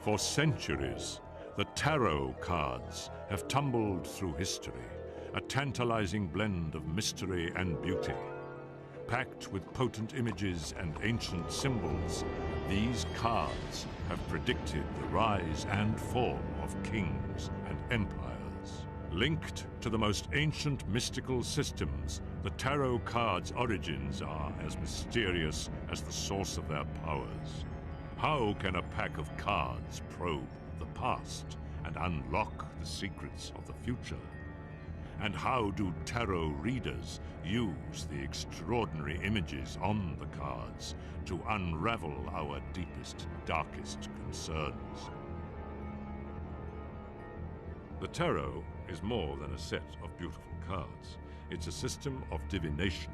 For centuries, the tarot cards have tumbled through history, a tantalizing blend of mystery and beauty. Packed with potent images and ancient symbols, these cards have predicted the rise and fall of kings and empires. Linked to the most ancient mystical systems, the tarot cards' origins are as mysterious as the source of their powers. How can a pack of cards probe the past and unlock the secrets of the future? And how do tarot readers use the extraordinary images on the cards to unravel our deepest, darkest concerns? The tarot is more than a set of beautiful cards. It's a system of divination,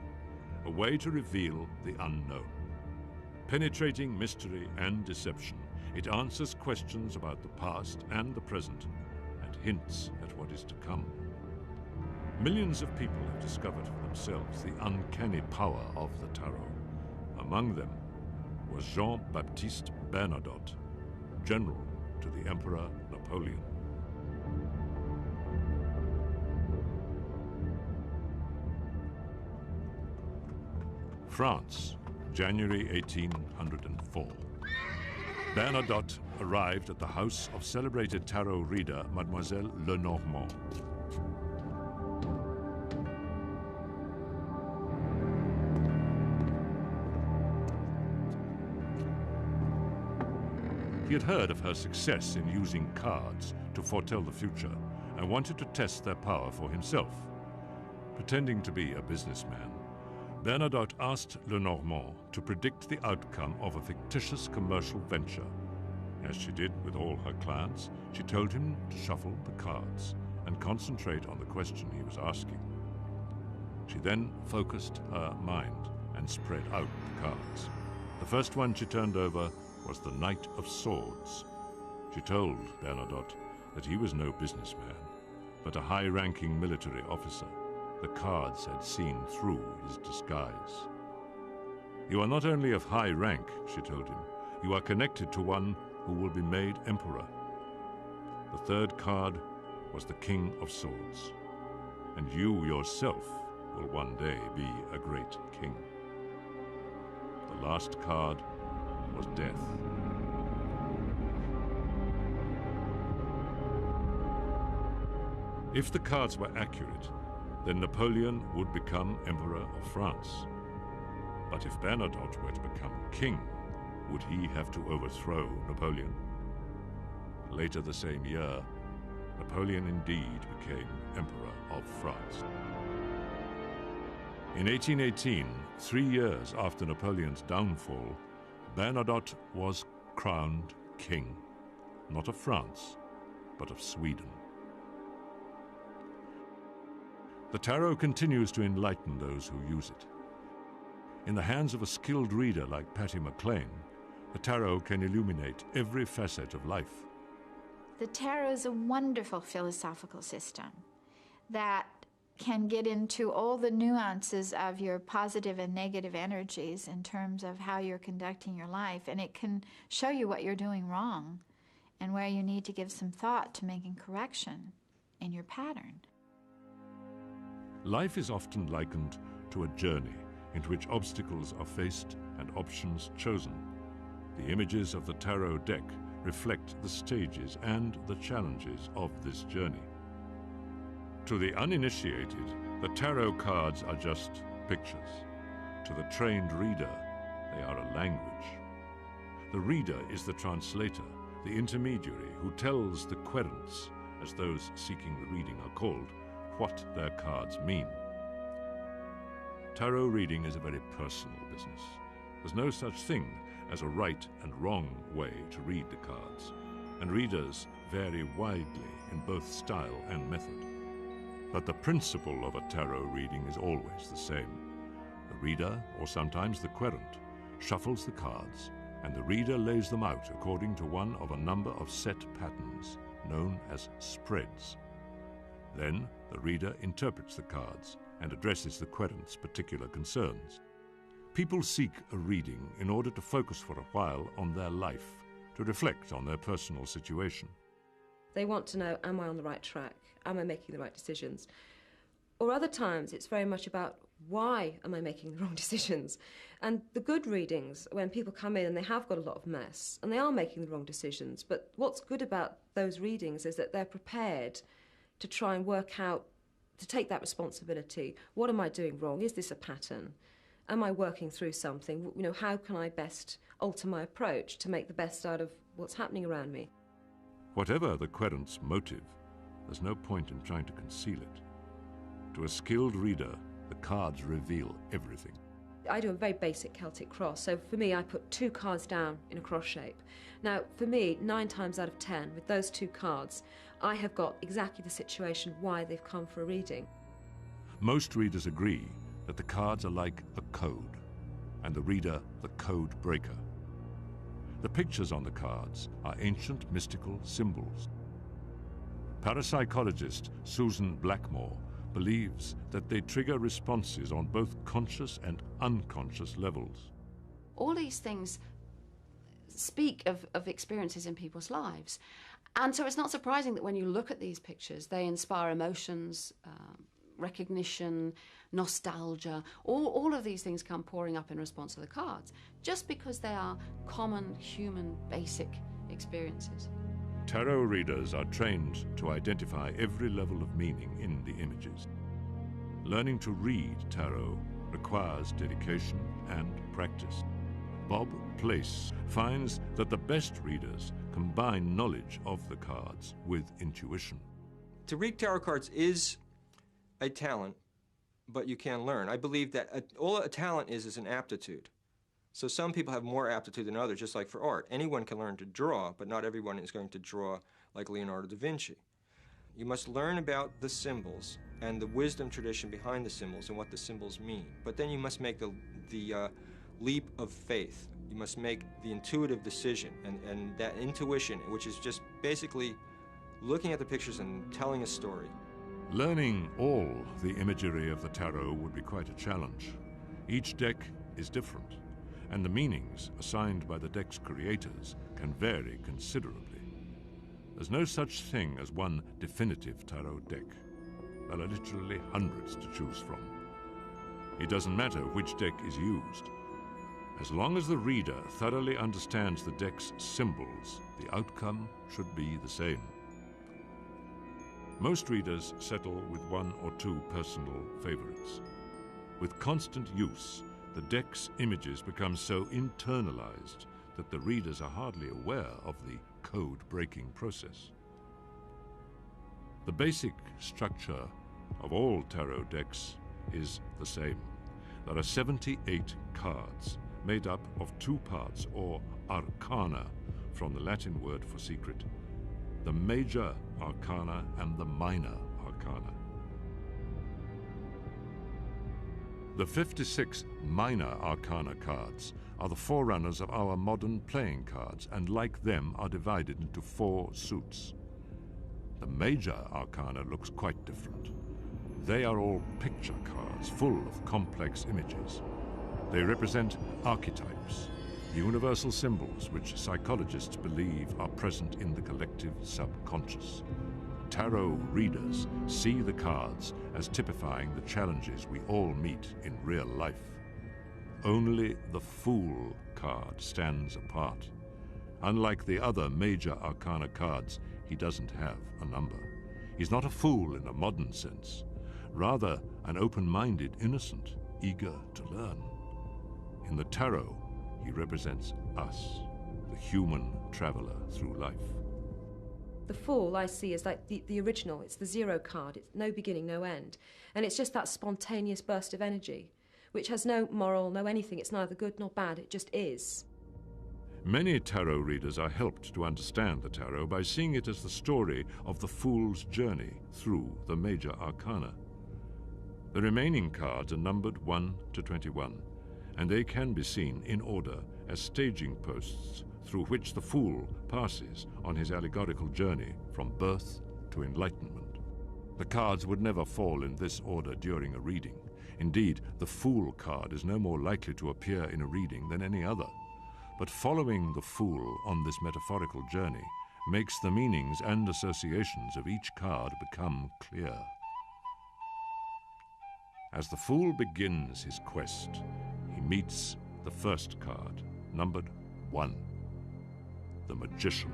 a way to reveal the unknown. Penetrating mystery and deception, it answers questions about the past and the present and hints at what is to come. Millions of people have discovered for themselves the uncanny power of the tarot. Among them was Jean-Baptiste Bernadotte, general to the Emperor Napoleon. France, January 1804. Bernadotte arrived at the house of celebrated tarot reader Mademoiselle Lenormand. He had heard of her success in using cards to foretell the future and wanted to test their power for himself. Pretending to be a businessman, Bernadotte asked Lenormand to predict the outcome of a fictitious commercial venture. As she did with all her clients, she told him to shuffle the cards and concentrate on the question he was asking. She then focused her mind and spread out the cards. The first one she turned over was the Knight of Swords. She told Bernadotte that he was no businessman, but a high-ranking military officer. The cards had seen through his disguise. You are not only of high rank, she told him, you are connected to one who will be made emperor. The third card was the King of Swords, and you yourself will one day be a great king. The last card was death. If the cards were accurate, then Napoleon would become Emperor of France. But if Bernadotte were to become king, would he have to overthrow Napoleon? Later the same year, Napoleon indeed became Emperor of France. In 1818, 3 years after Napoleon's downfall, Bernadotte was crowned king, not of France, but of Sweden. The tarot continues to enlighten those who use it. In the hands of a skilled reader like Patty McLean, the tarot can illuminate every facet of life. The tarot is a wonderful philosophical system that can get into all the nuances of your positive and negative energies in terms of how you're conducting your life, and it can show you what you're doing wrong and where you need to give some thought to making correction in your pattern. Life is often likened to a journey in which obstacles are faced and options chosen. The images of the tarot deck reflect the stages and the challenges of this journey. To the uninitiated, the tarot cards are just pictures. To the trained reader, they are a language. The reader is the translator, the intermediary who tells the querents, as those seeking the reading are called, what their cards mean. Tarot reading is a very personal business. There's no such thing as a right and wrong way to read the cards, and readers vary widely in both style and method. But the principle of a tarot reading is always the same. The reader, or sometimes the querent, shuffles the cards, and the reader lays them out according to one of a number of set patterns, known as spreads. Then the reader interprets the cards and addresses the querent's particular concerns. People seek a reading in order to focus for a while on their life, to reflect on their personal situation. They want to know, am I on the right track? Am I making the right decisions? Or other times it's very much about, why am I making the wrong decisions? And the good readings, when people come in and they have got a lot of mess and they are making the wrong decisions, but what's good about those readings is that they're prepared to try and work out, to take that responsibility. What am I doing wrong? Is this a pattern? Am I working through something? You know, how can I best alter my approach to make the best out of what's happening around me? Whatever the querent's motive, there's no point in trying to conceal it. To a skilled reader, the cards reveal everything. I do a very basic Celtic cross, so for me I put 2 cards down in a cross shape. Now for me, 9 times out of 10, with those 2 cards, I have got exactly the situation why they've come for a reading. Most readers agree that the cards are like a code, and the reader the code breaker. The pictures on the cards are ancient mystical symbols. Parapsychologist Susan Blackmore believes that they trigger responses on both conscious and unconscious levels. All these things speak of experiences in people's lives. And so it's not surprising that when you look at these pictures, they inspire emotions, recognition, nostalgia. All of these things come pouring up in response to the cards, just because they are common, human, basic experiences. Tarot readers are trained to identify every level of meaning in the images. Learning to read tarot requires dedication and practice. Bob Place finds that the best readers combine knowledge of the cards with intuition. To read tarot cards is a talent, but you can learn. I believe that all a talent is an aptitude. So some people have more aptitude than others, just like for art. Anyone can learn to draw, but not everyone is going to draw like Leonardo da Vinci. You must learn about the symbols and the wisdom tradition behind the symbols and what the symbols mean. But then you must make the leap of faith. You must make the intuitive decision, and that intuition, which is just basically looking at the pictures and telling a story. Learning all the imagery of the tarot would be quite a challenge. Each deck is different, and the meanings assigned by the deck's creators can vary considerably. There's no such thing as one definitive tarot deck. There are literally hundreds to choose from. It doesn't matter which deck is used. As long as the reader thoroughly understands the deck's symbols, the outcome should be the same. Most readers settle with 1 or 2 personal favorites. With constant use, the deck's images become so internalized that the readers are hardly aware of the code-breaking process. The basic structure of all tarot decks is the same. There are 78 cards made up of 2 parts, or arcana, from the Latin word for secret, the major arcana and the minor arcana. The 56 minor arcana cards are the forerunners of our modern playing cards, and like them are divided into 4 suits. The major arcana looks quite different. They are all picture cards full of complex images. They represent archetypes, universal symbols which psychologists believe are present in the collective subconscious. Tarot readers see the cards as typifying the challenges we all meet in real life. Only the Fool card stands apart. Unlike the other major arcana cards, he doesn't have a number. He's not a fool in a modern sense, rather an open-minded innocent, eager to learn. In the tarot, he represents us, the human traveler through life. The Fool I see as like the original. It's the 0 card. It's no beginning, no end. And it's just that spontaneous burst of energy, which has no moral, no anything. It's neither good nor bad. It just is. Many tarot readers are helped to understand the tarot by seeing it as the story of the Fool's journey through the major arcana. The remaining cards are numbered 1 to 21, and they can be seen in order as staging posts through which the Fool passes on his allegorical journey from birth to enlightenment. The cards would never fall in this order during a reading. Indeed, the Fool card is no more likely to appear in a reading than any other. but following the Fool on this metaphorical journey makes the meanings and associations of each card become clear. As the Fool begins his quest, he meets the first card, numbered 1, the Magician.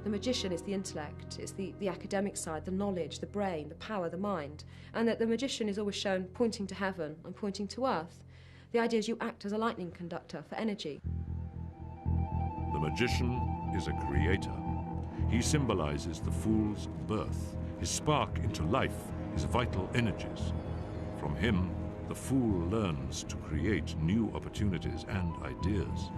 The magician is the intellect, it's the academic side, the knowledge, the brain, the power, the mind. And that the magician is always shown pointing to heaven and pointing to earth. The idea is you act as a lightning conductor for energy. The magician is a creator. He symbolizes the Fool's birth, his spark into life, his vital energies. From him, the Fool learns to create new opportunities and ideas.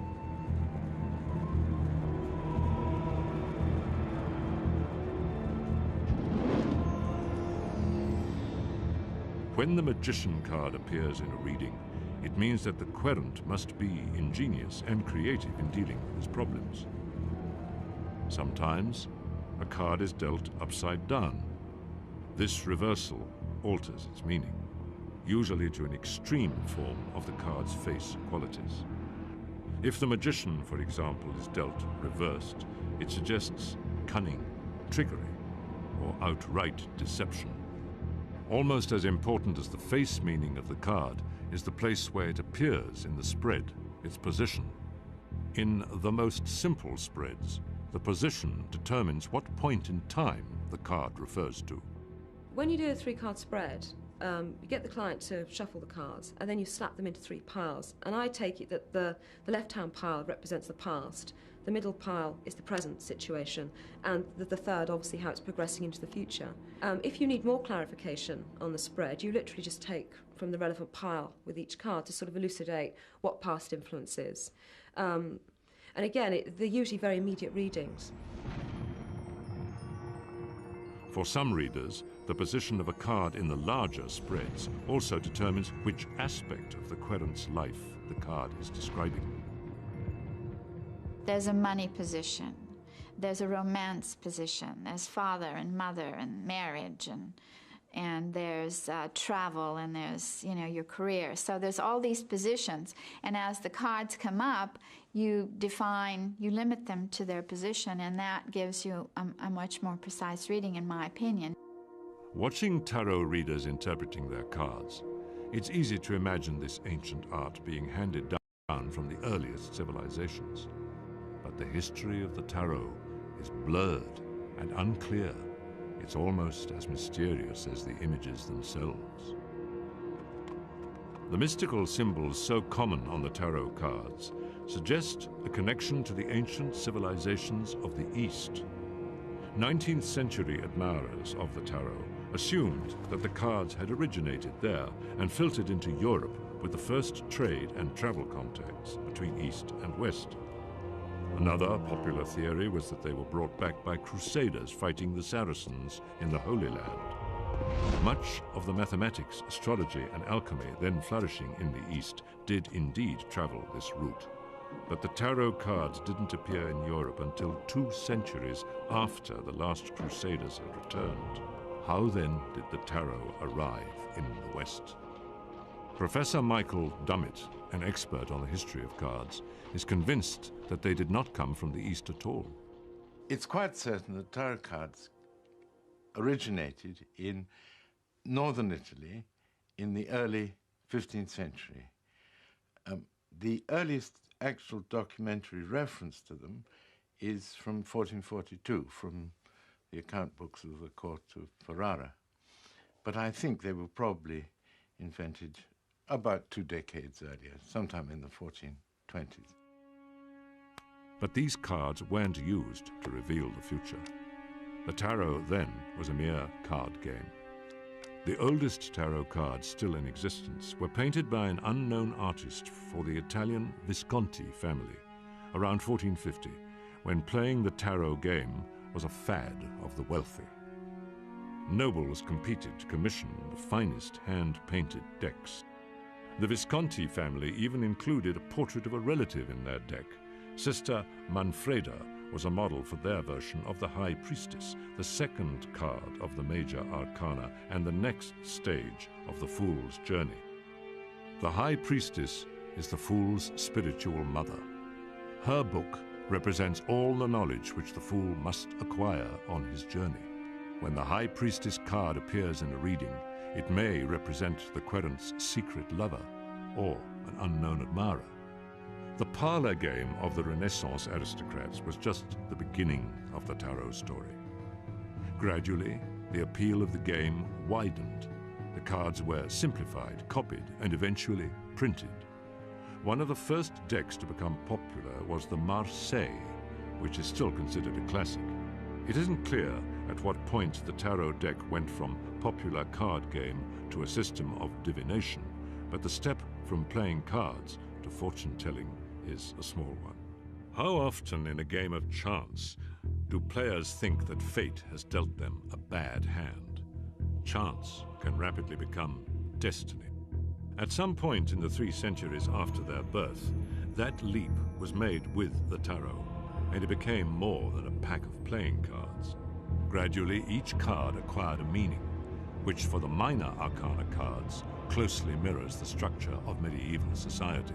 When the Magician card appears in a reading, it means that the querent must be ingenious and creative in dealing with his problems. Sometimes, a card is dealt upside down. This reversal alters its meaning, usually to an extreme form of the card's face qualities. If the Magician, for example, is dealt reversed, it suggests cunning, trickery, or outright deception. Almost as important as the face meaning of the card is the place where it appears in the spread, its position. In the most simple spreads, the position determines what point in time the card refers to. When you do a 3-card spread, you get the client to shuffle the cards, and then you slap them into 3 piles. And I take it that the left-hand pile represents the past, the middle pile is the present situation, and the third, obviously, how it's progressing into the future. If you need more clarification on the spread, you literally just take from the relevant pile with each card to sort of elucidate what past influence is. And again, they're usually very immediate readings. For some readers, the position of a card in the larger spreads also determines which aspect of the querent's life the card is describing. There's a money position, there's a romance position, there's father and mother and marriage, and there's travel, and there's, you know, your career. So there's all these positions, and as the cards come up, you limit them to their position, and that gives you a much more precise reading, in my opinion. Watching tarot readers interpreting their cards, it's easy to imagine this ancient art being handed down from the earliest civilizations. But the history of the tarot is blurred and unclear. It's almost as mysterious as the images themselves. The mystical symbols so common on the tarot cards suggest a connection to the ancient civilizations of the East. 19th century admirers of the tarot assumed that the cards had originated there and filtered into Europe with the first trade and travel contacts between East and West. Another popular theory was that they were brought back by crusaders fighting the Saracens in the Holy Land. Much of the mathematics, astrology, and alchemy then flourishing in the East did indeed travel this route. But the tarot cards didn't appear in Europe until 2 centuries after the last crusaders had returned. How then did the tarot arrive in the West? Professor Michael Dummett, an expert on the history of cards, is convinced that they did not come from the East at all. It's quite certain that tarot cards originated in northern Italy in the early 15th century. The earliest actual documentary reference to them is from 1442, from the account books of the court of Ferrara. But I think they were probably invented about 2 decades earlier, sometime in the 1420s. But these cards weren't used to reveal the future. The tarot then was a mere card game. The oldest tarot cards still in existence were painted by an unknown artist for the Italian Visconti family around 1450, when playing the tarot game was a fad of the wealthy. Nobles competed to commission the finest hand-painted decks. The Visconti family even included a portrait of a relative in their deck. Sister Manfreda was a model for their version of the High Priestess, the second card of the major arcana and the next stage of the Fool's journey. The High Priestess is the fool's spiritual mother. Her book represents all the knowledge which the fool must acquire on his journey. When the High Priestess card appears in a reading, it may represent the querent's secret lover or an unknown admirer. The parlor game of the Renaissance aristocrats was just the beginning of the tarot story. Gradually, the appeal of the game widened. The cards were simplified, copied, and eventually printed. One of the first decks to become popular was the Marseille, which is still considered a classic. It isn't clear at what point the tarot deck went from popular card game to a system of divination, but the step from playing cards to fortune-telling is a small one. How often in a game of chance do players think that fate has dealt them a bad hand? Chance can rapidly become destiny. At some point in the 3 centuries after their birth, that leap was made with the tarot, and it became more than a pack of playing cards. Gradually, each card acquired a meaning, which for the minor arcana cards closely mirrors the structure of medieval society.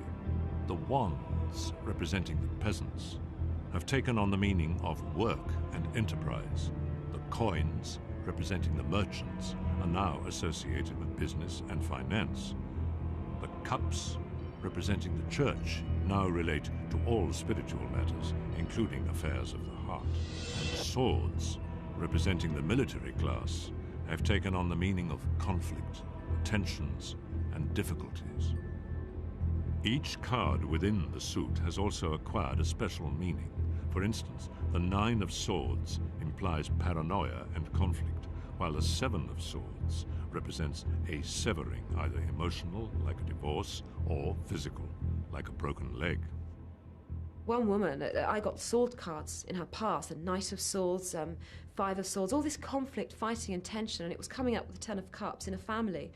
The wands, representing the peasants, have taken on the meaning of work and enterprise. The coins, representing the merchants, are now associated with business and finance. The cups, representing the church, now relate to all spiritual matters, including affairs of the heart. And swords, representing the military class, have taken on the meaning of conflict, tensions, and difficulties. Each card within the suit has also acquired a special meaning. For instance, the 9 of Swords implies paranoia and conflict, while the 7 of Swords represents a severing, either emotional, like a divorce, or physical, like a broken leg. One woman, I got sword cards in her past, a Knight of Swords, 5 of Swords, all this conflict, fighting and tension, and it was coming up with the 10 of Cups in a family.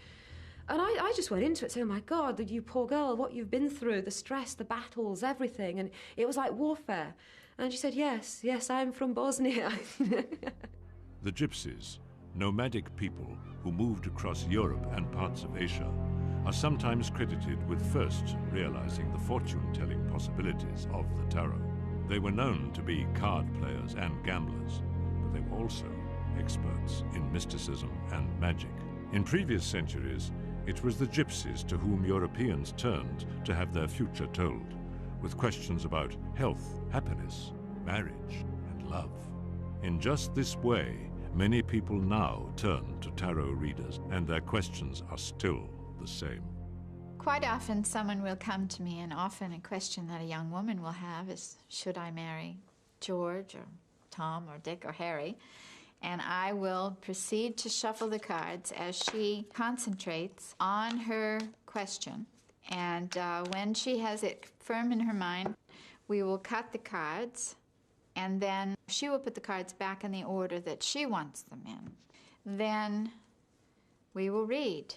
And I just went into it saying, oh my God, you poor girl, what you've been through, the stress, the battles, everything. And it was like warfare. And she said, yes, I'm from Bosnia. The gypsies, nomadic people who moved across Europe and parts of Asia, are sometimes credited with first realizing the fortune-telling possibilities of the tarot. They were known to be card players and gamblers, but they were also experts in mysticism and magic. In previous centuries, it was the gypsies to whom Europeans turned to have their future told, with questions about health, happiness, marriage, and love. In just this way, many people now turn to tarot readers, and their questions are still the same. Quite often someone will come to me, and often a question that a young woman will have is, should I marry George or Tom or Dick or Harry? And I will proceed to shuffle the cards as she concentrates on her question. And when she has it firm in her mind, we will cut the cards, and then she will put the cards back in the order that she wants them in. Then we will read.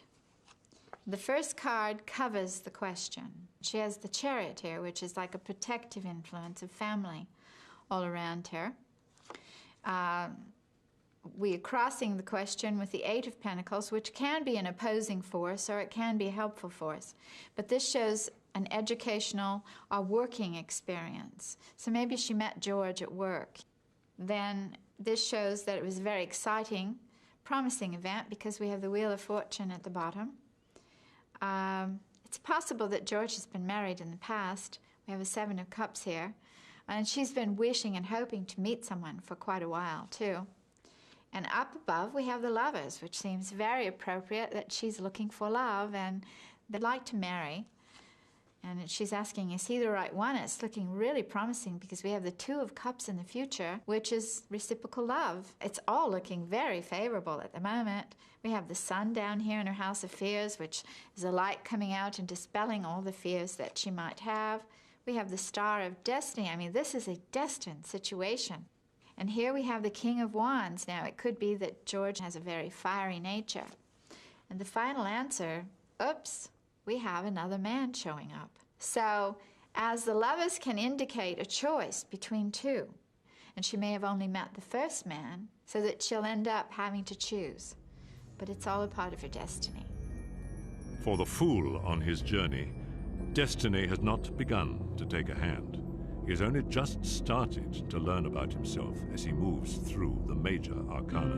The first card covers the question. She has the Chariot here, which is like a protective influence of family all around her. We are crossing the question with the 8 of Pentacles, which can be an opposing force or it can be a helpful force. But this shows an educational or working experience. So maybe she met George at work. Then this shows that it was a very exciting, promising event because we have the Wheel of Fortune at the bottom. It's possible that George has been married in the past. We have a 7 of Cups here. And she's been wishing and hoping to meet someone for quite a while, too. And up above, we have the Lovers, which seems very appropriate that she's looking for love and they'd like to marry. And she's asking, is he the right one? It's looking really promising because we have the 2 of Cups in the future, which is reciprocal love. It's all looking very favorable at the moment. We have the Sun down here in her House of Fears, which is a light coming out and dispelling all the fears that she might have. We have the Star of Destiny. I mean, this is a destined situation. And here we have the King of Wands. Now, it could be that George has a very fiery nature. And the final answer, oops, we have another man showing up. So, as the Lovers can indicate a choice between 2, and she may have only met the first man, so that she'll end up having to choose. But it's all a part of her destiny. For the fool on his journey, destiny has not begun to take a hand. He has only just started to learn about himself as he moves through the major arcana.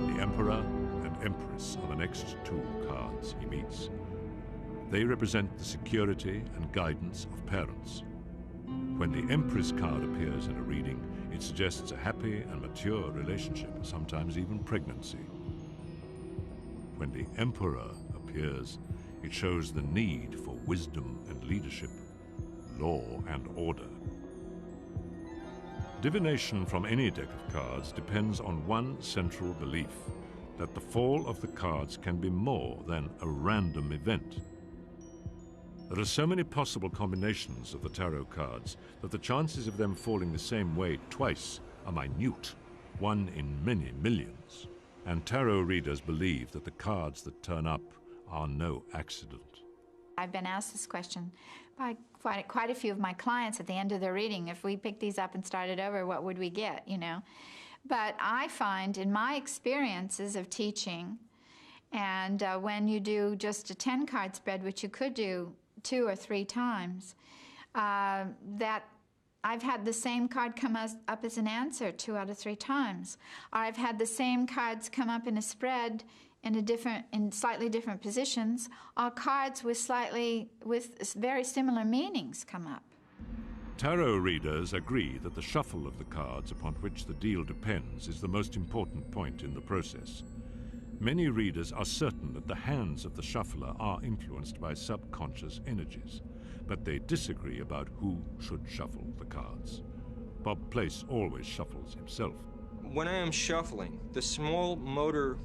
The Emperor and Empress are the next two cards he meets. They represent the security and guidance of parents. When the Empress card appears in a reading, it suggests a happy and mature relationship, sometimes even pregnancy. When the Emperor appears, it shows the need for wisdom and leadership, law and order. Divination from any deck of cards depends on one central belief, that the fall of the cards can be more than a random event. There are so many possible combinations of the tarot cards that the chances of them falling the same way twice are minute, 1 in many millions. And tarot readers believe that the cards that turn up are no accident. I've been asked this question by quite a few of my clients at the end of their reading. If we picked these up and started over, what would we get, you know? But I find in my experiences of teaching, and when you do just a 10-card spread, which you could do 2 or 3 times, that I've had the same card come up as an answer 2 out of 3 times. Or I've had the same cards come up in a spread in slightly different positions, or cards with very similar meanings come up. Tarot readers agree that the shuffle of the cards upon which the deal depends is the most important point in the process. Many readers are certain that the hands of the shuffler are influenced by subconscious energies, but they disagree about who should shuffle the cards. Bob Place always shuffles himself. When I am shuffling, the small motor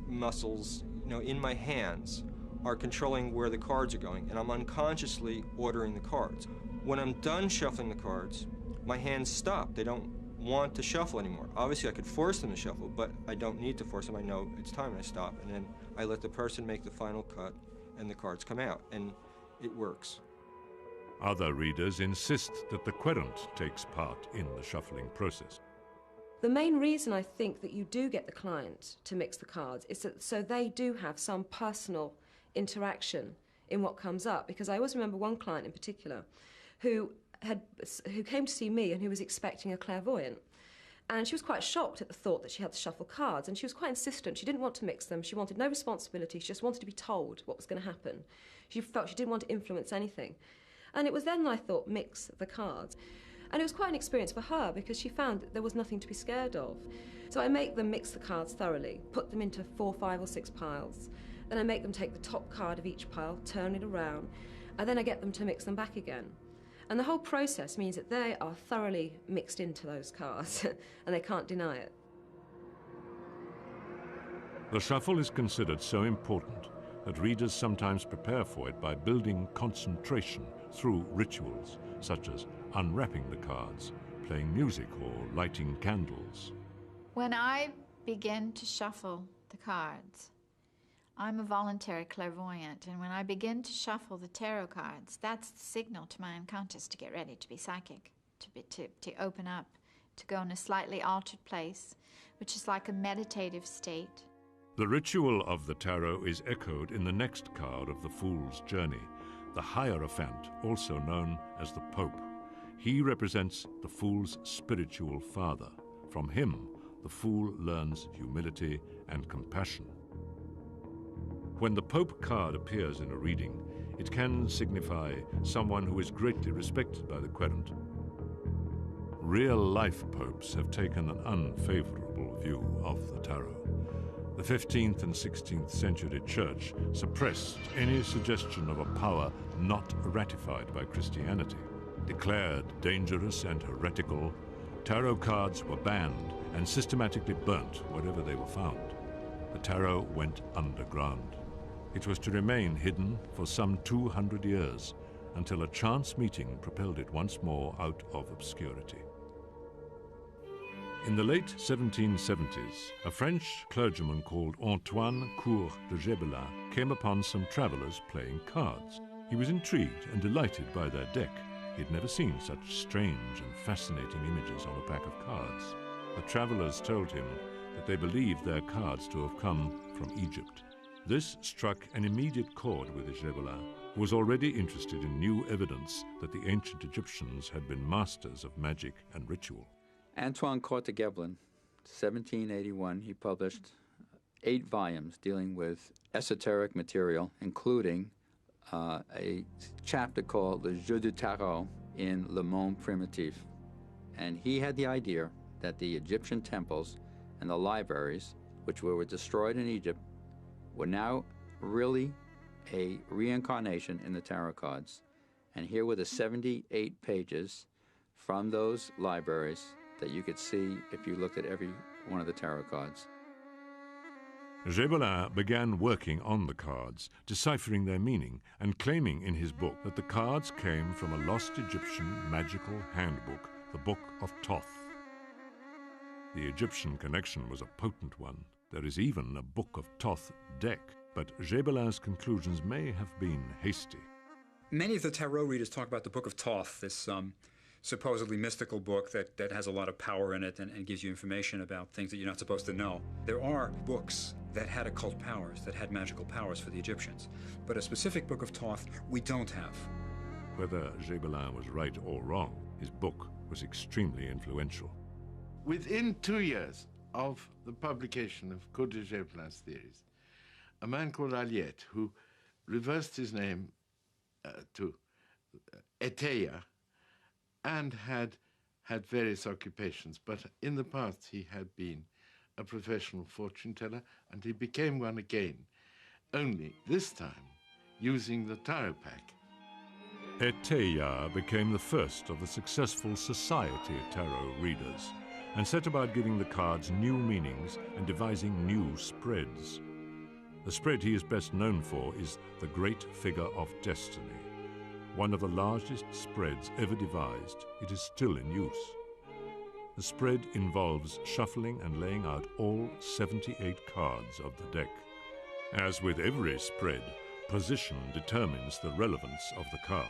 muscles, in my hands are controlling where the cards are going, and I'm unconsciously ordering the cards. When I'm done shuffling the cards, my hands stop. They don't want to shuffle anymore. Obviously, I could force them to shuffle, but I don't need to force them. I know it's time, and I stop, and then I let the person make the final cut, and the cards come out, and it works. Other readers insist that the querent takes part in the shuffling process. The main reason I think that you do get the client to mix the cards is that so they do have some personal interaction in what comes up. Because I always remember one client in particular who came to see me and who was expecting a clairvoyant. And she was quite shocked at the thought that she had to shuffle cards, and she was quite insistent. She didn't want to mix them. She wanted no responsibility. She just wanted to be told what was going to happen. She felt she didn't want to influence anything. And it was then that I thought, mix the cards. And it was quite an experience for her because she found that there was nothing to be scared of. So I make them mix the cards thoroughly, put them into 4, 5 or 6 piles. Then I make them take the top card of each pile, turn it around, and then I get them to mix them back again. And the whole process means that they are thoroughly mixed into those cards and they can't deny it. The shuffle is considered so important that readers sometimes prepare for it by building concentration through rituals, such as unwrapping the cards, playing music, or lighting candles. When I begin to shuffle the cards, I'm a voluntary clairvoyant, and when I begin to shuffle the tarot cards, that's the signal to my unconscious to get ready to be psychic, to open up, to go in a slightly altered place, which is like a meditative state. The ritual of the tarot is echoed in the next card of the Fool's Journey, the Hierophant, also known as the Pope. He represents the Fool's spiritual father. From him, the Fool learns humility and compassion. When the Pope card appears in a reading, it can signify someone who is greatly respected by the querent. Real-life popes have taken an unfavorable view of the tarot. The 15th and 16th century church suppressed any suggestion of a power not ratified by Christianity. Declared dangerous and heretical, tarot cards were banned and systematically burnt wherever they were found. The tarot went underground. It was to remain hidden for some 200 years until a chance meeting propelled it once more out of obscurity. In the late 1770s, a French clergyman called Antoine Cour de Gebelin came upon some travelers playing cards. He was intrigued and delighted by their deck. He had never seen such strange and fascinating images on a pack of cards. The travelers told him that they believed their cards to have come from Egypt. This struck an immediate chord with Gebelin, was already interested in new evidence that the ancient Egyptians had been masters of magic and ritual. Antoine Courtegeblin, 1781, he published 8 volumes dealing with esoteric material, including a chapter called Le Jeu du Tarot in Le Monde Primitif. And he had the idea that the Egyptian temples and the libraries, which were destroyed in Egypt, were now really a reincarnation in the tarot cards. And here were the 78 pages from those libraries that you could see if you looked at every one of the tarot cards. Gébelin began working on the cards, deciphering their meaning, and claiming in his book that the cards came from a lost Egyptian magical handbook, the Book of Thoth. The Egyptian connection was a potent one. There is even a Book of Thoth deck, but Gébelin's conclusions may have been hasty. Many of the tarot readers talk about the Book of Thoth, this supposedly mystical book that has a lot of power in it and gives you information about things that you're not supposed to know. There are books that had occult powers, that had magical powers for the Egyptians. But a specific Book of Thoth, we don't have. Whether Gébelin was right or wrong, his book was extremely influential. Within 2 years of the publication of Cour de Gébelin's theories, a man called Aliette, who reversed his name to Eteia, and had various occupations, but in the past he had been a professional fortune teller, and he became one again, only this time using the tarot pack. Eteia became the first of the successful society tarot readers and set about giving the cards new meanings and devising new spreads. The spread he is best known for is the Great Figure of Destiny. One of the largest spreads ever devised, it is still in use. The spread involves shuffling and laying out all 78 cards of the deck. As with every spread, position determines the relevance of the cards.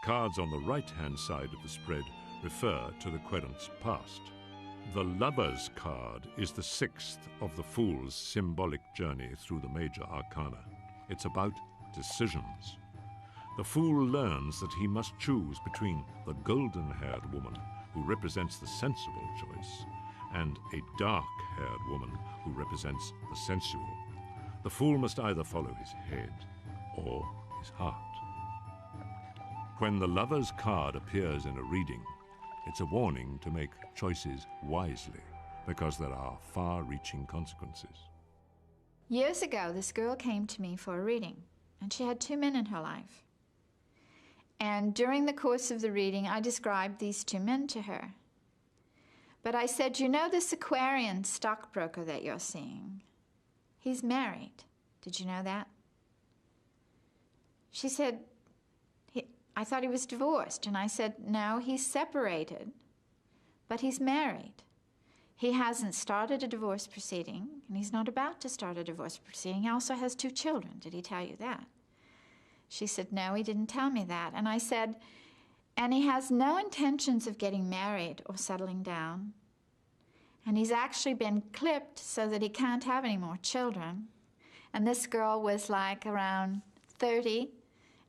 Cards on the right-hand side of the spread refer to the querent's past. The Lover's card is the 6th of the Fool's symbolic journey through the major arcana. It's about decisions. The Fool learns that he must choose between the golden-haired woman, who represents the sensible choice, and a dark-haired woman who represents the sensual. The Fool must either follow his head or his heart. When the Lover's card appears in a reading, it's a warning to make choices wisely, because there are far-reaching consequences. Years ago, this girl came to me for a reading, and she had 2 men in her life. And during the course of the reading, I described these 2 men to her. But I said, you know this Aquarian stockbroker that you're seeing? He's married. Did you know that? She said, I thought he was divorced. And I said, no, he's separated, but he's married. He hasn't started a divorce proceeding, and he's not about to start a divorce proceeding. He also has 2 children. Did he tell you that? She said, no, he didn't tell me that. And I said, and he has no intentions of getting married or settling down. And he's actually been clipped so that he can't have any more children. And this girl was like around 30,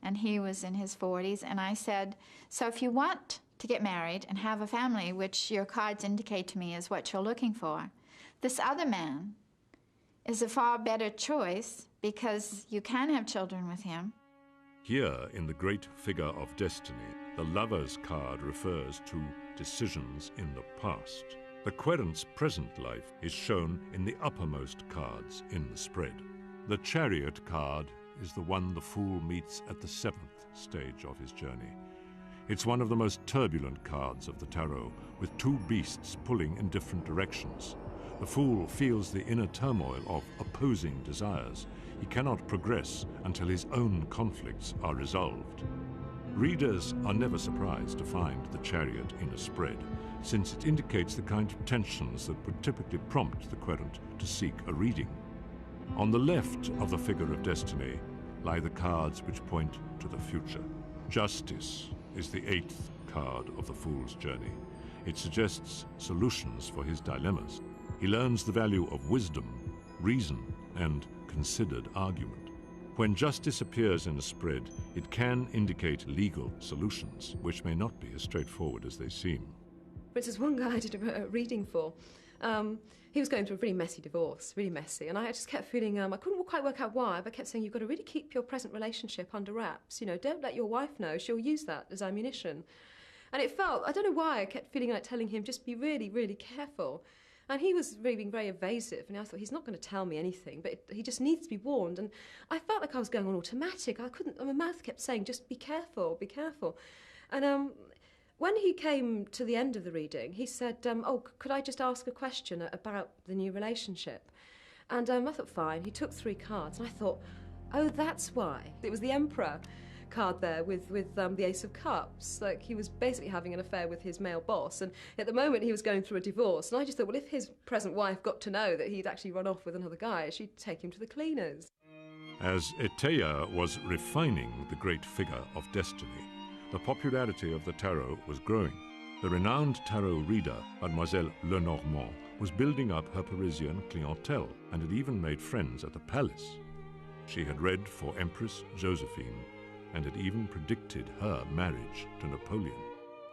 and he was in his 40s. And I said, so if you want to get married and have a family, which your cards indicate to me is what you're looking for, this other man is a far better choice because you can have children with him. Here, in the Great Figure of Destiny, the Lover's card refers to decisions in the past. The querent's present life is shown in the uppermost cards in the spread. The Chariot card is the one the Fool meets at the 7th stage of his journey. It's one of the most turbulent cards of the tarot, with 2 beasts pulling in different directions. The Fool feels the inner turmoil of opposing desires. He cannot progress until his own conflicts are resolved. Readers are never surprised to find the Chariot in a spread, since it indicates the kind of tensions that would typically prompt the querent to seek a reading. On the left of the Figure of Destiny lie the cards which point to the future. Justice is the 8th card of the Fool's journey. It suggests solutions for his dilemmas. He learns the value of wisdom, reason, and considered argument. When justice appears in a spread, it can indicate legal solutions, which may not be as straightforward as they seem. For instance, one guy I did a reading for, he was going through a really messy divorce, really messy, and I just kept feeling, I couldn't quite work out why, but I kept saying, you've got to really keep your present relationship under wraps. You know, don't let your wife know, she'll use that as ammunition. And it felt, I don't know why, I kept feeling like telling him, just be really, really careful. And he was really being very evasive, and I thought, he's not going to tell me anything, but he just needs to be warned. And I felt like I was going on automatic. My mouth kept saying, just be careful, be careful. And when he came to the end of the reading, he said, oh, could I just ask a question about the new relationship? And I thought, fine. He took 3 cards, and I thought, oh, that's why. It was the Emperor card there with the Ace of Cups. Like, he was basically having an affair with his male boss, and at the moment he was going through a divorce, and I just thought, well, if his present wife got to know that he'd actually run off with another guy, she'd take him to the cleaners. As Eteia was refining the great figure of destiny, the popularity of the tarot was growing. The renowned tarot reader, Mademoiselle Lenormand, was building up her Parisian clientele and had even made friends at the palace. She had read for Empress Josephine and had even predicted her marriage to Napoleon.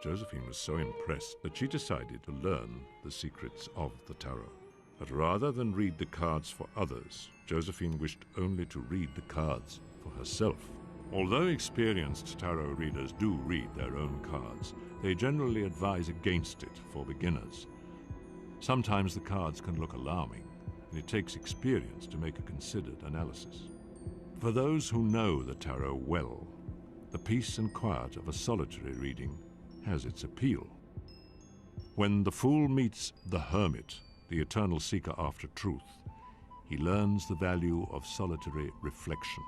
Josephine was so impressed that she decided to learn the secrets of the tarot. But rather than read the cards for others, Josephine wished only to read the cards for herself. Although experienced tarot readers do read their own cards, they generally advise against it for beginners. Sometimes the cards can look alarming, and it takes experience to make a considered analysis. For those who know the tarot well, the peace and quiet of a solitary reading has its appeal. When the fool meets the hermit, the eternal seeker after truth, he learns the value of solitary reflection.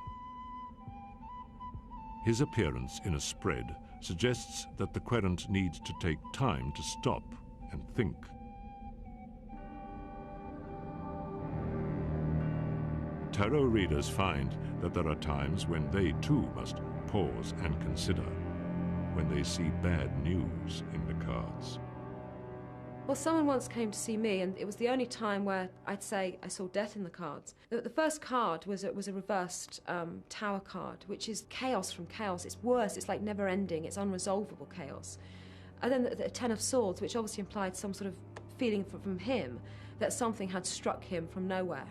His appearance in a spread suggests that the querent needs to take time to stop and think. Tarot readers find that there are times when they too must pause and consider, when they see bad news in the cards. Well, someone once came to see me, and it was the only time where I'd say I saw death in the cards. The first card was a reversed tower card, which is chaos from chaos. It's worse, it's like never-ending, it's unresolvable chaos. And then the Ten of Swords, which obviously implied some sort of feeling from him that something had struck him from nowhere,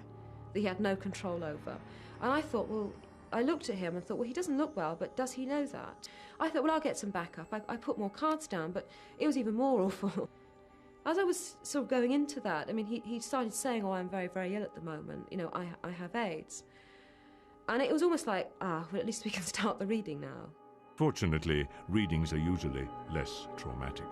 that he had no control over. And I thought, well, I looked at him and thought, well, he doesn't look well, but does he know that? I thought, well, I'll get some backup. I put more cards down, but it was even more awful. As I was sort of going into that, I mean, he started saying, oh, I'm very, very ill at the moment. You know, I have AIDS. And it was almost like, well, at least we can start the reading now. Fortunately, readings are usually less traumatic.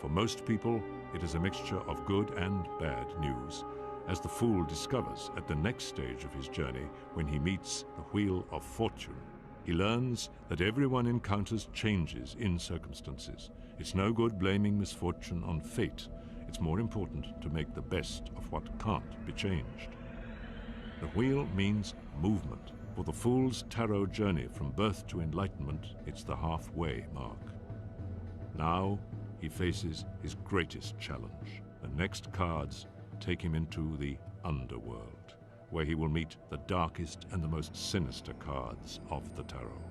For most people, it is a mixture of good and bad news, as the fool discovers at the next stage of his journey when he meets the Wheel of Fortune. He learns that everyone encounters changes in circumstances. It's no good blaming misfortune on fate. It's more important to make the best of what can't be changed. The wheel means movement. For the fool's tarot journey from birth to enlightenment, it's the halfway mark. Now he faces his greatest challenge. The next cards take him into the underworld, where he will meet the darkest and the most sinister cards of the tarot.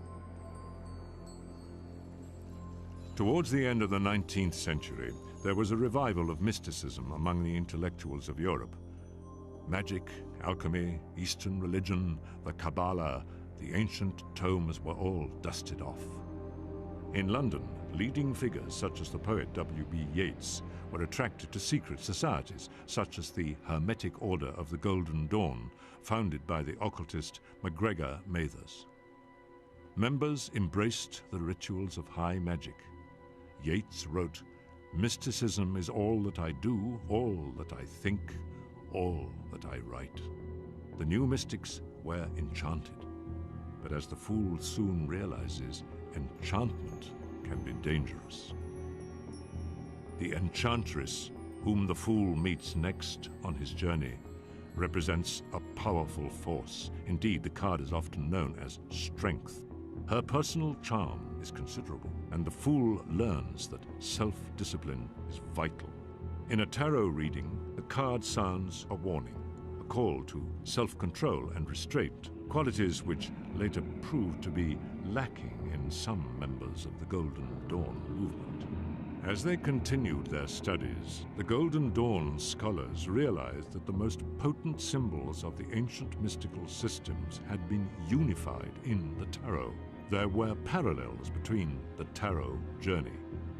Towards the end of the 19th century, there was a revival of mysticism among the intellectuals of Europe. Magic, alchemy, Eastern religion, the Kabbalah, the ancient tomes were all dusted off. In London, leading figures such as the poet W.B. Yeats were attracted to secret societies such as the Hermetic Order of the Golden Dawn, founded by the occultist MacGregor Mathers. Members embraced the rituals of high magic. Yeats wrote, "Mysticism is all that I do, all that I think, all that I write." The new mystics were enchanted. But as the fool soon realizes, enchantment can be dangerous. The enchantress, whom the fool meets next on his journey, represents a powerful force. Indeed, the card is often known as strength. Her personal charm is considerable, and the fool learns that self-discipline is vital. In a tarot reading, the card sounds a warning, a call to self-control and restraint. qualities which later proved to be lacking in some members of the Golden Dawn movement. As they continued their studies, the Golden Dawn scholars realized that the most potent symbols of the ancient mystical systems had been unified in the tarot. There were parallels between the tarot journey,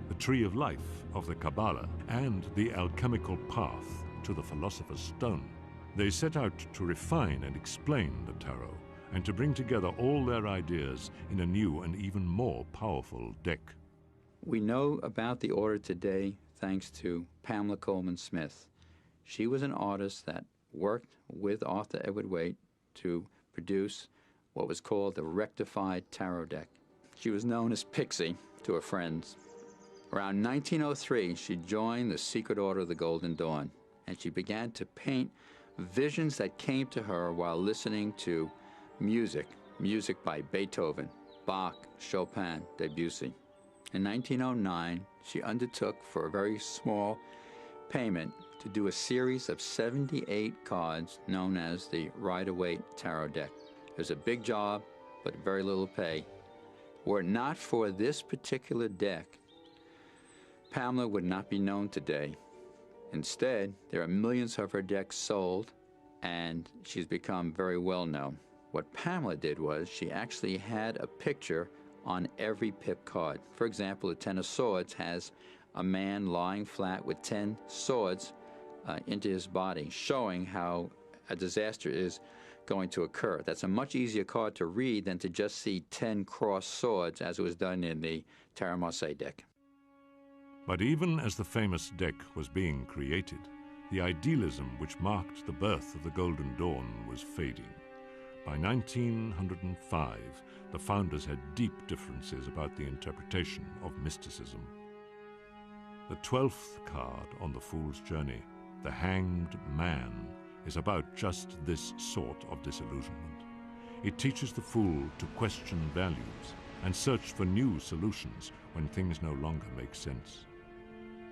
the tree of life of the Kabbalah, and the alchemical path to the Philosopher's Stone. They set out to refine and explain the tarot, and to bring together all their ideas in a new and even more powerful deck. We know about the order today thanks to Pamela Coleman Smith. She was an artist that worked with Arthur Edward Waite to produce what was called the rectified tarot deck. She was known as Pixie to her friends. Around 1903, she joined the Secret Order of the Golden Dawn, and she began to paint visions that came to her while listening to music by Beethoven, Bach, Chopin, Debussy. In 1909, she undertook for a very small payment to do a series of 78 cards known as the Rider-Waite Tarot deck. It was a big job, but very little pay. Were it not for this particular deck, Pamela would not be known today. Instead, there are millions of her decks sold, and she's become very well known. What Pamela did was she actually had a picture on every pip card. For example, the Ten of Swords has a man lying flat with 10 swords into his body, showing how a disaster is going to occur. That's a much easier card to read than to just see 10 crossed swords, as it was done in the Tarot Marseille deck. But even as the famous deck was being created, the idealism which marked the birth of the Golden Dawn was fading. By 1905, the founders had deep differences about the interpretation of mysticism. The 12th card on the Fool's Journey, the Hanged Man, is about just this sort of disillusionment. It teaches the fool to question values and search for new solutions when things no longer make sense.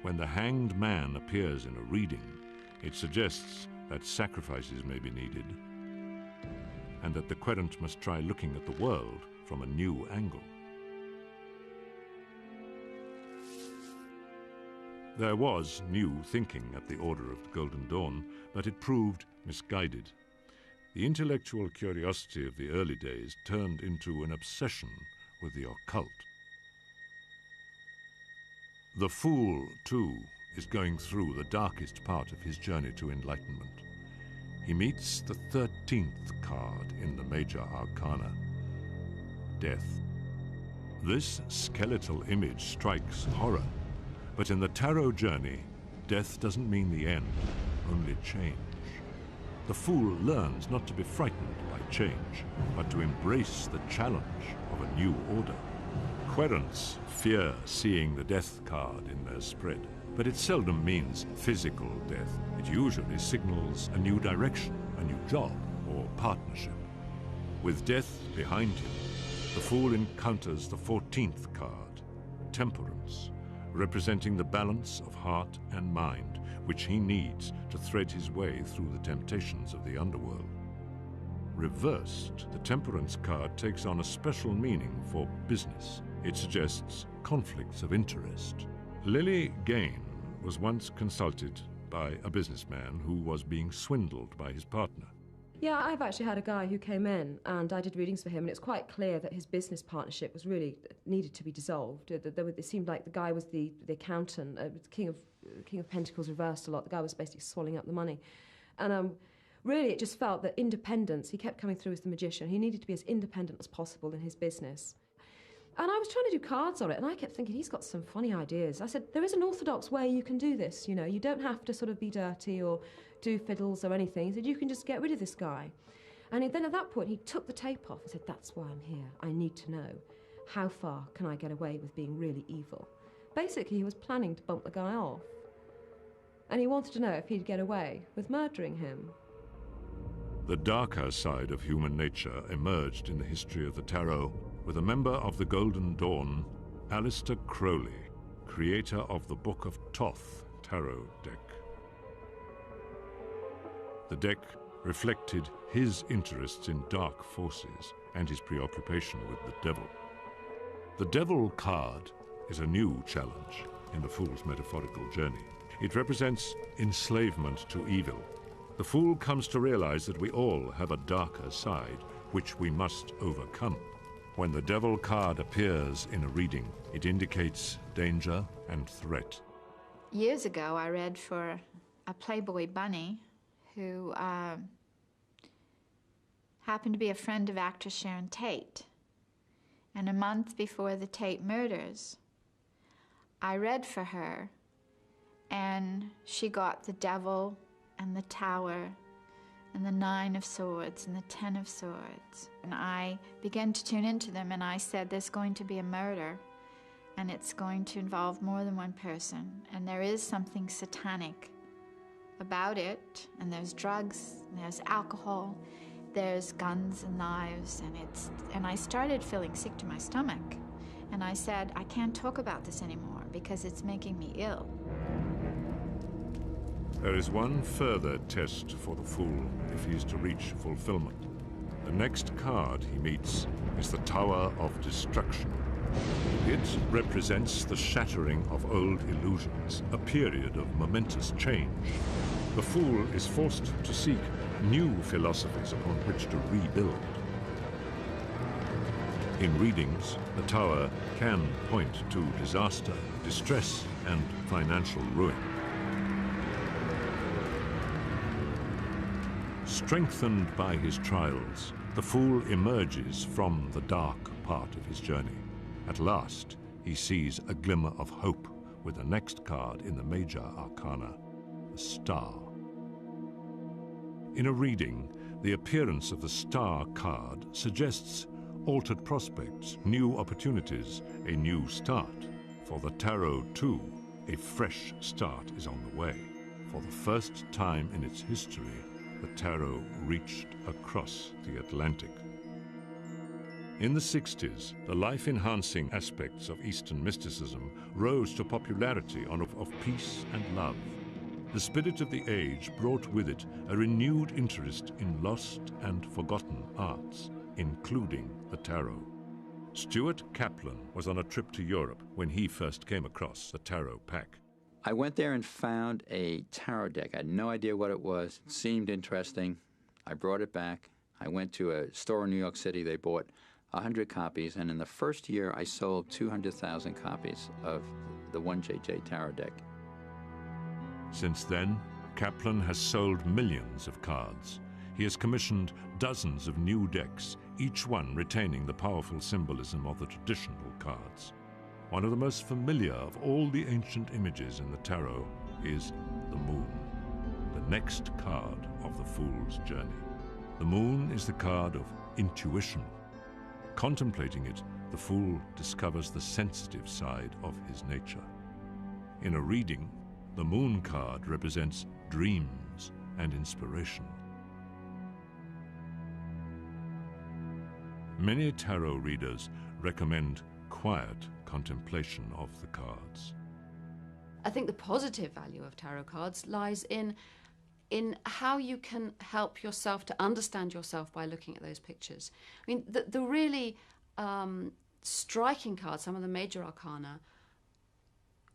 When the Hanged Man appears in a reading, it suggests that sacrifices may be needed, and that the querent must try looking at the world from a new angle. There was new thinking at the Order of the Golden Dawn, but it proved misguided. The intellectual curiosity of the early days turned into an obsession with the occult. The fool, too, is going through the darkest part of his journey to enlightenment. He meets the 13th card in the major arcana, Death. This skeletal image strikes horror, but in the tarot journey, death doesn't mean the end, only change. The fool learns not to be frightened by change, but to embrace the challenge of a new order. Querents fear seeing the death card in their spread, but it seldom means physical death. It usually signals a new direction, a new job, or partnership. With death behind him, the fool encounters the 14th card, Temperance, representing the balance of heart and mind, which he needs to thread his way through the temptations of the underworld. Reversed, the Temperance card takes on a special meaning for business. It suggests conflicts of interest. Lily Gain was once consulted by a businessman who was being swindled by his partner. Yeah, I've actually had a guy who came in and I did readings for him, and it's quite clear that his business partnership was really needed to be dissolved. It seemed like the guy was the accountant, King of Pentacles reversed a lot. The guy was basically swallowing up the money. And really it just felt that independence, he kept coming through as the magician, he needed to be as independent as possible in his business. And I was trying to do cards on it, and I kept thinking, he's got some funny ideas. I said, there is an orthodox way you can do this, you know. You don't have to sort of be dirty or do fiddles or anything. He said, you can just get rid of this guy. And then at that point, he took the tape off and said, that's why I'm here. I need to know, how far can I get away with being really evil? Basically, he was planning to bump the guy off. And he wanted to know if he'd get away with murdering him. The darker side of human nature emerged in the history of the tarot with a member of the Golden Dawn, Aleister Crowley, creator of the Book of Thoth tarot deck. The deck reflected his interests in dark forces and his preoccupation with the devil. The devil card is a new challenge in the fool's metaphorical journey. It represents enslavement to evil. The fool comes to realize that we all have a darker side, which we must overcome. When the devil card appears in a reading, it indicates danger and threat. Years ago, I read for a Playboy bunny who happened to be a friend of actress Sharon Tate. And a month before the Tate murders, I read for her, and she got the devil and the tower and the 9 of swords and the 10 of swords. And I began to tune into them, and I said, there's going to be a murder, and it's going to involve more than one person, and there is something satanic about it, and there's drugs, and there's alcohol, there's guns and knives, and I started feeling sick to my stomach. And I said, I can't talk about this anymore because it's making me ill. There is one further test for the fool if he is to reach fulfillment. The next card he meets is the Tower of Destruction. It represents the shattering of old illusions, a period of momentous change. The fool is forced to seek new philosophies upon which to rebuild. In readings, the tower can point to disaster, distress, and financial ruin. Strengthened by his trials, the fool emerges from the dark part of his journey. At last, he sees a glimmer of hope with the next card in the major arcana, the Star. In a reading, the appearance of the Star card suggests altered prospects, new opportunities, a new start. For the Tarot, too, a fresh start is on the way. For the first time in its history, the Tarot reached across the Atlantic. In the 60s, the life-enhancing aspects of Eastern mysticism rose to popularity of peace and love. The spirit of the age brought with it a renewed interest in lost and forgotten arts, including the tarot. Stuart Kaplan was on a trip to Europe when he first came across the tarot pack. I went there and found a tarot deck. I had no idea what it was. It seemed interesting. I brought it back. I went to a store in New York City. They bought 100 copies, and in the first year, I sold 200,000 copies of the 1JJ tarot deck. Since then, Kaplan has sold millions of cards. He has commissioned dozens of new decks, each one retaining the powerful symbolism of the traditional cards. One of the most familiar of all the ancient images in the tarot is the moon, the next card of the fool's journey. The moon is the card of intuition. Contemplating it, the fool discovers the sensitive side of his nature. In a reading, the moon card represents dreams and inspiration. Many tarot readers recommend quiet contemplation of the cards. I think the positive value of tarot cards lies in how you can help yourself to understand yourself by looking at those pictures. I mean, the really striking cards, some of the major arcana,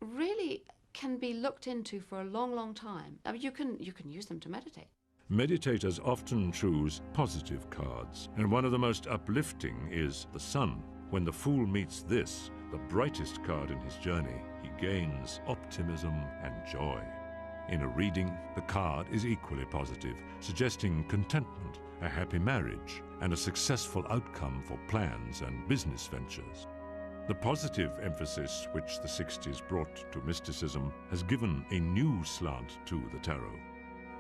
really can be looked into for a long, long time. I mean, you can use them to meditate. Meditators often choose positive cards, and one of the most uplifting is the Sun. When the fool meets this, the brightest card in his journey, he gains optimism and joy. In a reading, the card is equally positive, suggesting contentment, a happy marriage, and a successful outcome for plans and business ventures. The positive emphasis which the 60s brought to mysticism has given a new slant to the tarot.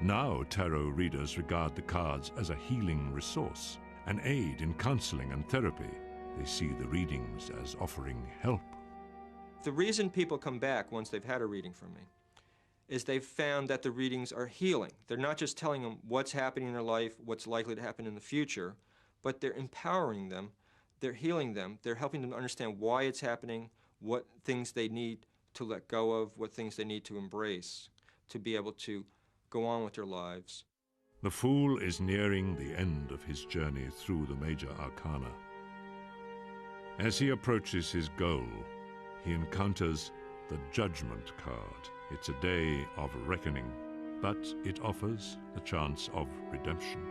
Now tarot readers regard the cards as a healing resource, an aid in counseling and therapy. They see the readings as offering help. The reason people come back once they've had a reading from me is they've found that the readings are healing. They're not just telling them what's happening in their life, what's likely to happen in the future, but they're empowering them, they're healing them, they're helping them understand why it's happening, what things they need to let go of, what things they need to embrace to be able to go on with their lives. The fool is nearing the end of his journey through the major arcana. As he approaches his goal, he encounters the Judgment card. It's a day of reckoning, but it offers the chance of redemption.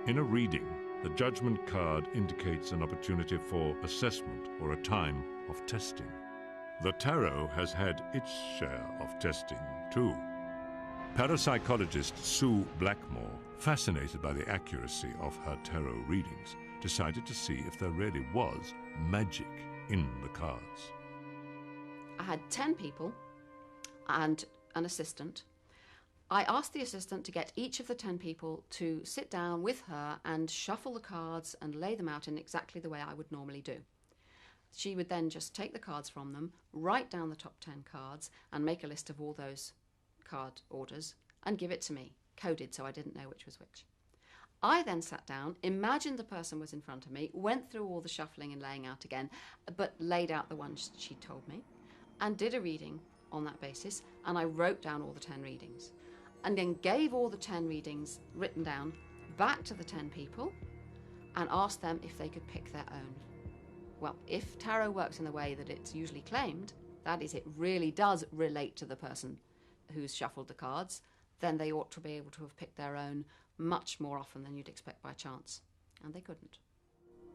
In a reading, the Judgment card indicates an opportunity for assessment or a time of testing. The tarot has had its share of testing, too. Parapsychologist Sue Blackmore, fascinated by the accuracy of her tarot readings, decided to see if there really was magic in the cards. I had 10 people and an assistant. I asked the assistant to get each of the 10 people to sit down with her and shuffle the cards and lay them out in exactly the way I would normally do. She would then just take the cards from them, write down the top 10 cards, and make a list of all those card orders and give it to me, coded so I didn't know which was which. I then sat down, imagined the person was in front of me, went through all the shuffling and laying out again, but laid out the ones she told me, and did a reading on that basis, and I wrote down all the 10 readings, and then gave all the 10 readings written down back to the 10 people and asked them if they could pick their own. Well, if tarot works in the way that it's usually claimed, that is, it really does relate to the person who's shuffled the cards, then they ought to be able to have picked their own much more often than you'd expect by chance. And they couldn't.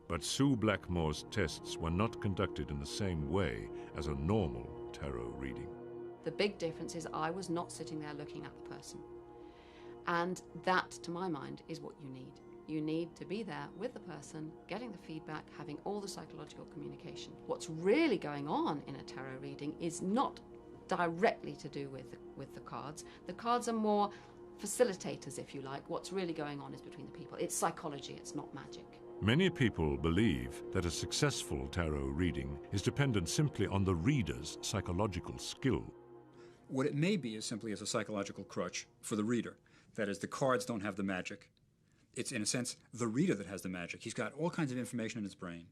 But Sue Blackmore's tests were not conducted in the same way as a normal tarot reading. The big difference is I was not sitting there looking at the person. And that, to my mind, is what you need. You need to be there with the person, getting the feedback, having all the psychological communication. What's really going on in a tarot reading is not directly to do with the cards. The cards are more facilitators, if you like. What's really going on is between the people. It's psychology, it's not magic. Many people believe that a successful tarot reading is dependent simply on the reader's psychological skill. What it may be is simply as a psychological crutch for the reader. That is, the cards don't have the magic. It's, in a sense, the reader that has the magic. He's got all kinds of information in his brain.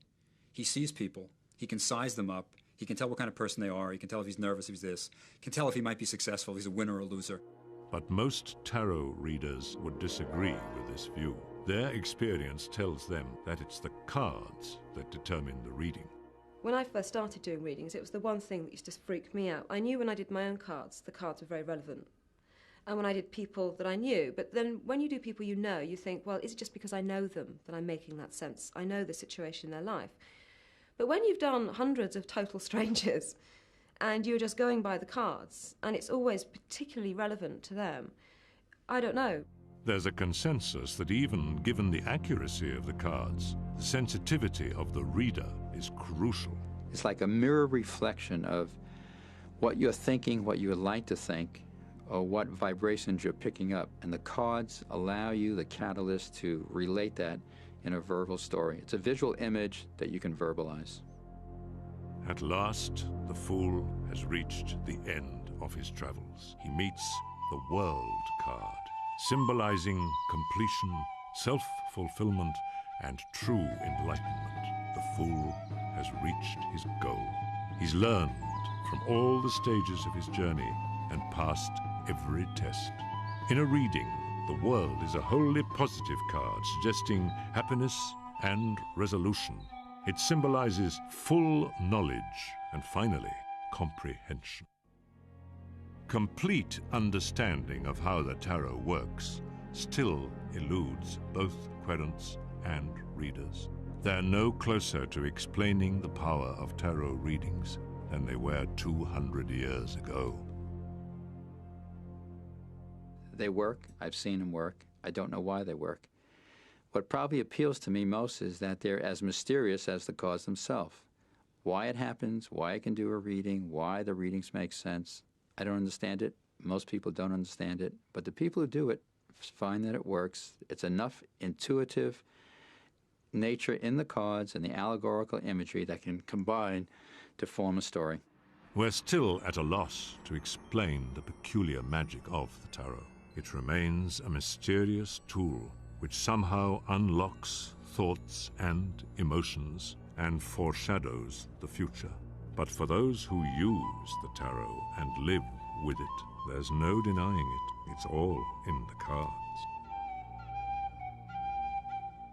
He sees people. He can size them up. He can tell what kind of person they are. He can tell if he's nervous, if he's this. He can tell if he might be successful, if he's a winner or a loser. But most tarot readers would disagree with this view. Their experience tells them that it's the cards that determine the reading. When I first started doing readings, it was the one thing that used to freak me out. I knew when I did my own cards, the cards were very relevant. And when I did people that I knew, but then when you do people you know, you think, well, is it just because I know them that I'm making that sense? I know the situation in their life. But when you've done hundreds of total strangers and you're just going by the cards, and it's always particularly relevant to them, I don't know. There's a consensus that even given the accuracy of the cards, the sensitivity of the reader is crucial. It's like a mirror reflection of what you're thinking, what you would like to think, or what vibrations you're picking up. And the cards allow you the catalyst to relate that in a verbal story. It's a visual image that you can verbalize. At last, the fool has reached the end of his travels. He meets the World card, symbolizing completion, self-fulfillment, and true enlightenment. The fool has reached his goal. He's learned from all the stages of his journey and passed every test. In a reading, the World is a wholly positive card suggesting happiness and resolution. It symbolizes full knowledge and finally, comprehension. Complete understanding of how the tarot works still eludes both querents and readers. They're no closer to explaining the power of tarot readings than they were 200 years ago. They work. I've seen them work. I don't know why they work. What probably appeals to me most is that they're as mysterious as the cards themselves. Why it happens, why I can do a reading, why the readings make sense. I don't understand it. Most people don't understand it. But the people who do it find that it works. It's enough intuitive nature in the cards and the allegorical imagery that can combine to form a story. We're still at a loss to explain the peculiar magic of the tarot. It remains a mysterious tool which somehow unlocks thoughts and emotions and foreshadows the future. But for those who use the tarot and live with it, there's no denying it. It's all in the cards.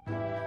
you.